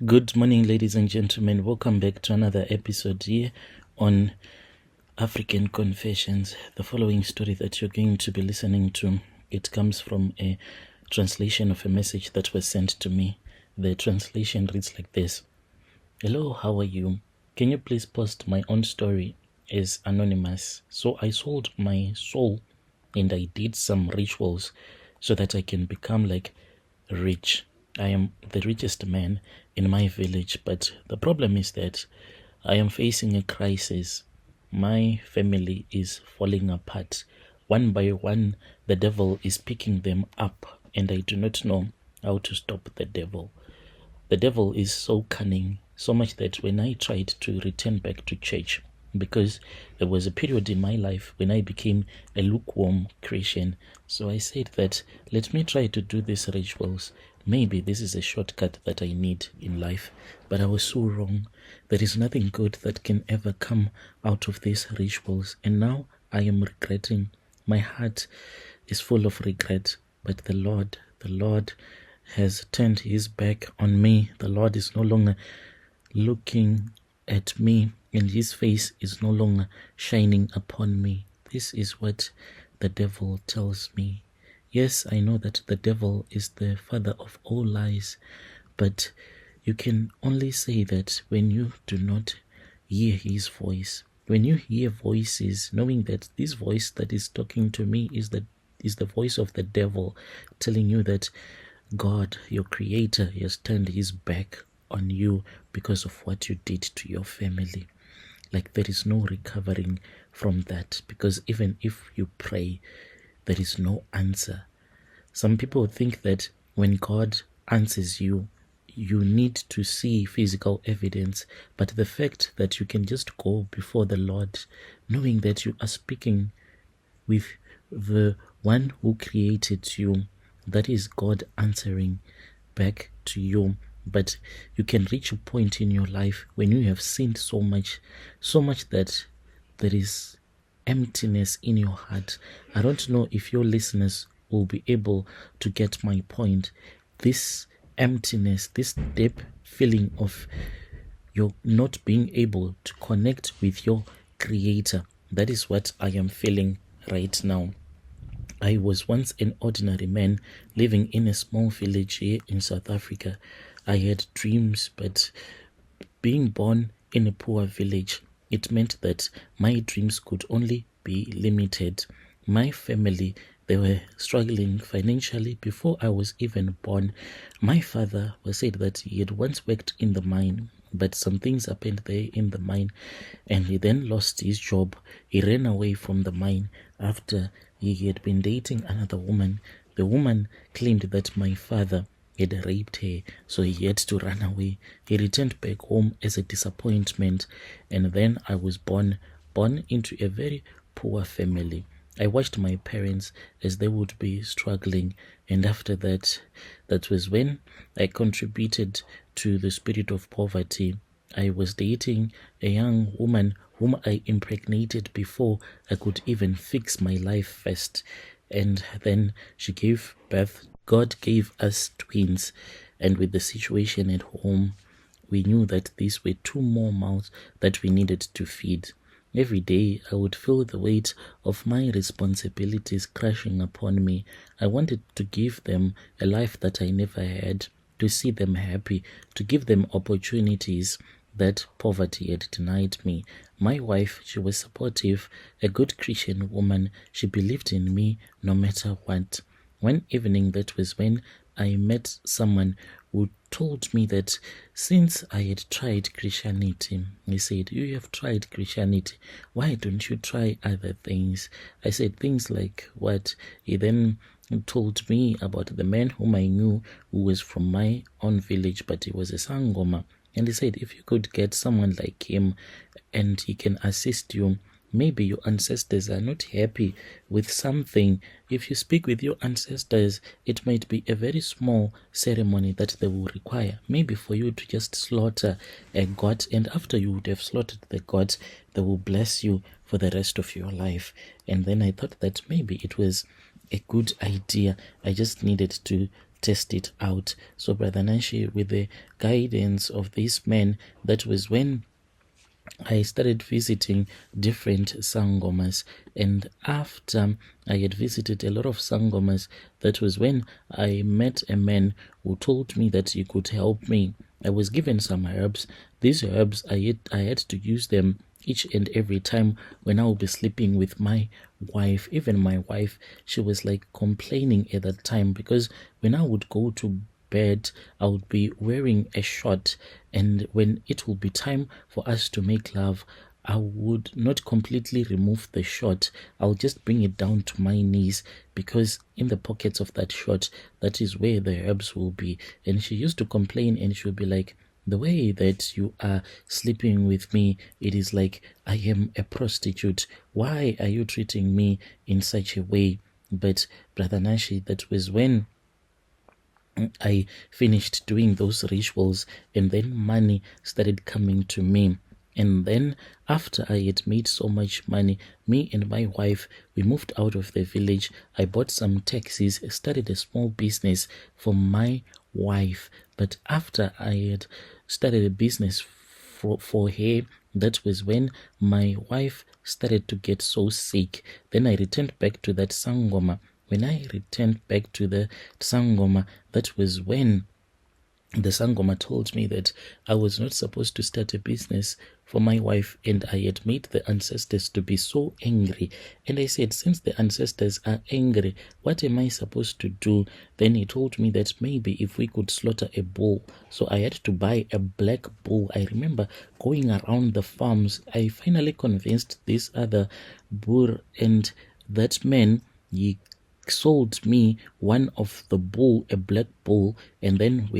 Good morning, ladies and gentlemen. Welcome back to another episode here on African Confessions. The following story that you're going to be listening to, it comes from a translation of a message that was sent to me. The translation reads like this. Hello, how are you? Can you please post my own story as anonymous? So I sold my soul and I did some rituals so that I can become like rich. I am the richest man in my village, but the problem is that I am facing a crisis. My family is falling apart. One by one, the devil is picking them up, and I do not know how to stop the devil. The devil is so cunning, so much that when I tried to return back to church, because there was a period in my life when I became a lukewarm Christian, so I said that let me try to do these rituals. Maybe this is a shortcut that I need in life, but I was so wrong. There is nothing good that can ever come out of these rituals, and now I am regretting. My heart is full of regret, but the Lord has turned his back on me. The Lord is no longer looking at me, and his face is no longer shining upon me. This is what the devil tells me. Yes, I know that the devil is the father of all lies, but you can only say that when you do not hear his voice. When you hear voices, knowing that this voice that is talking to me is the voice of the devil, telling you that God, your creator, has turned his back on you because of what you did to your family. Like there is no recovering from that, because even if you pray, there is no answer. Some people think that when God answers you, you need to see physical evidence, but the fact that you can just go before the Lord, knowing that you are speaking with the one who created you, that is God answering back to you. But you can reach a point in your life when you have sinned so much that there is emptiness in your heart. I don't know if your listeners will be able to get my point. This emptiness, this deep feeling of you're not being able to connect with your creator, that is what I am feeling right now. I was once an ordinary man living in a small village here in South Africa. I had dreams, but being born in a poor village, it meant that my dreams could only be limited. My family, they were struggling financially before I was even born. My father was said that he had once worked in the mine, but some things happened there in the mine, and he then lost his job. He ran away from the mine after he had been dating another woman. The woman claimed that my father had raped her, so he had to run away. He returned back home as a disappointment, and then I was born into a very poor family. I watched my parents as they would be struggling, and after that was when I contributed to the spirit of poverty. I was dating a young woman whom I impregnated before I could even fix my life first, and then she gave birth. God gave us twins, and with the situation at home, we knew that these were two more mouths that we needed to feed. Every day I would feel the weight of my responsibilities crashing upon me. I wanted to give them a life that I never had, to see them happy, to give them opportunities that poverty had denied me. My wife, she was supportive, a good Christian woman. She believed in me no matter what. One evening, that was when I met someone who told me that since I had tried Christianity, he said, you have tried Christianity, why don't you try other things? I said, things like what? He then told me about the man whom I knew who was from my own village, but he was a Sangoma. And he said, if you could get someone like him and he can assist you, maybe your ancestors are not happy with something. If you speak with your ancestors, it might be a very small ceremony that they will require. Maybe for you to just slaughter a goat, and after you would have slaughtered the goat, they will bless you for the rest of your life. And then I thought that maybe it was a good idea. I just needed to test it out. So Brother Nashi, with the guidance of this man, that was when I started visiting different sangomas, and after I had visited a lot of sangomas, that was when I met a man who told me that he could help me. I was given some herbs. These herbs, I had to use them each and every time when I would be sleeping with my wife. Even my wife, she was like complaining at that time, because when I would go to bed, I would be wearing a short, and when it will be time for us to make love, I would not completely remove the short. I'll just bring it down to my knees, because in the pockets of that short, that is where the herbs will be. And she used to complain, and she would be like, the way that you are sleeping with me, it is like I am a prostitute. Why are you treating me in such a way? But Brother Nashi, that was when I finished doing those rituals, and then money started coming to me. And then after I had made so much money, me and my wife, we moved out of the village. I bought some taxis, started a small business for my wife. But after I had started a business for her, that was when my wife started to get so sick. Then I returned back to that Sangoma. When I returned back to the Sangoma, that was when the Sangoma told me that I was not supposed to start a business for my wife, and I had made the ancestors to be so angry. And I said, since the ancestors are angry, what am I supposed to do? Then he told me that maybe if we could slaughter a bull. So I had to buy a black bull. I remember going around the farms. I finally convinced this other bull, and that man, he sold me one of the bull, a black bull, and then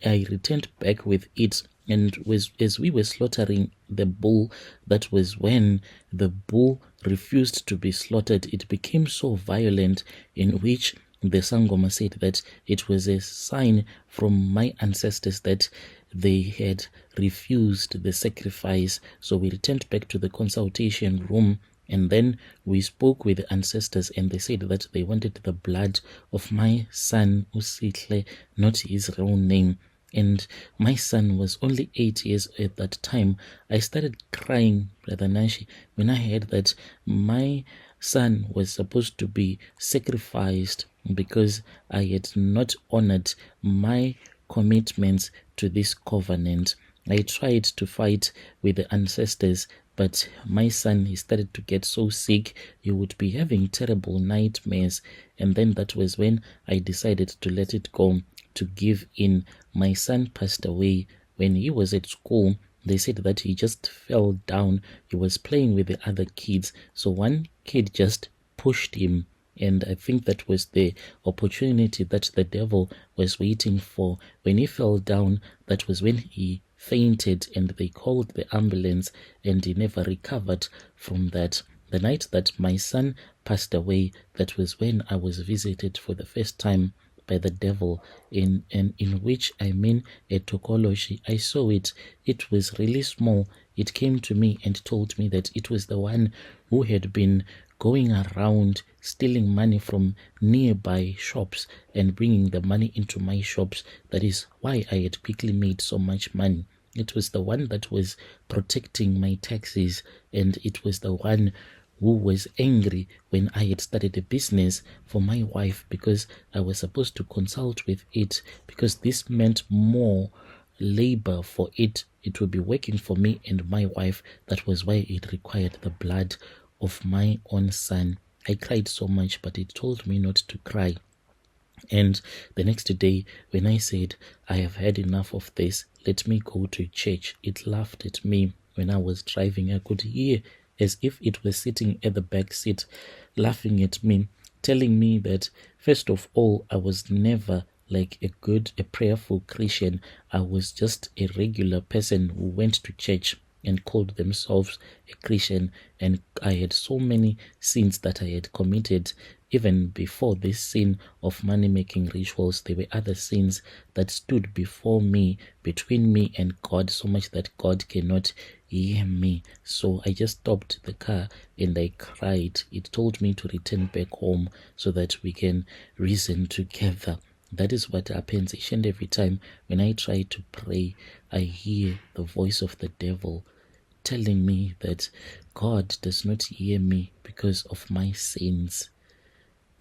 I returned back with it. And as we were slaughtering the bull, that was when the bull refused to be slaughtered. It became so violent, in which the Sangoma said that it was a sign from my ancestors that they had refused the sacrifice. So we returned back to the consultation room, and then we spoke with the ancestors, and they said that they wanted the blood of my son Usihle, not his real name. And my son was only 8 years at that time. I started crying, Brother Nashi, when I heard that my son was supposed to be sacrificed because I had not honored my commitments to this covenant. I tried to fight with the ancestors, but my son, he started to get so sick. He would be having terrible nightmares. And then that was when I decided to let it go, to give in. My son passed away when he was at school. They said that he just fell down. He was playing with the other kids. So one kid just pushed him. And I think that was the opportunity that the devil was waiting for. When he fell down, that was when he fainted, and they called the ambulance, and he never recovered from that. The night that my son passed away, that was when I was visited for the first time by the devil, in which I mean a tokology. I saw it. It was really small. It came to me and told me that it was the one who had been going around stealing money from nearby shops and bringing the money into my shops. That is why I had quickly made so much money. It was the one that was protecting my taxes, and it was the one who was angry when I had started a business for my wife, because I was supposed to consult with it, because this meant more labor for it. It would be working for me and my wife. That was why it required the blood of my own son. I cried so much, but it told me not to cry. And the next day, when I said, I have had enough of this, let me go to church, it laughed at me. When I was driving, I could hear as if it was sitting at the back seat, laughing at me, telling me that, first of all, I was never like a prayerful Christian. I was just a regular person who went to church and called themselves a Christian, and I had so many sins that I had committed. Even before this sin of money-making rituals, there were other sins that stood before me, between me and God, so much that God cannot hear me. So I just stopped the car and I cried. It told me to return back home so that we can reason together. That is what happens each and every time when I try to pray. I hear the voice of the devil telling me that God does not hear me because of my sins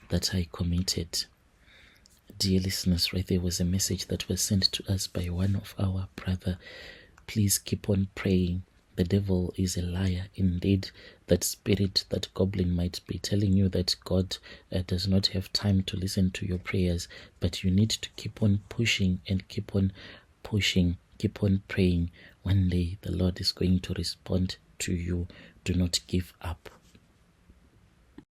that I committed. Dear listeners, right there was a message that was sent to us by one of our brother. Please keep on praying. The devil is a liar. Indeed, that spirit, that goblin might be telling you that God does not have time to listen to your prayers, but you need to keep on pushing and keep on pushing, keep on praying. One day the Lord is going to respond to you. Do not give up.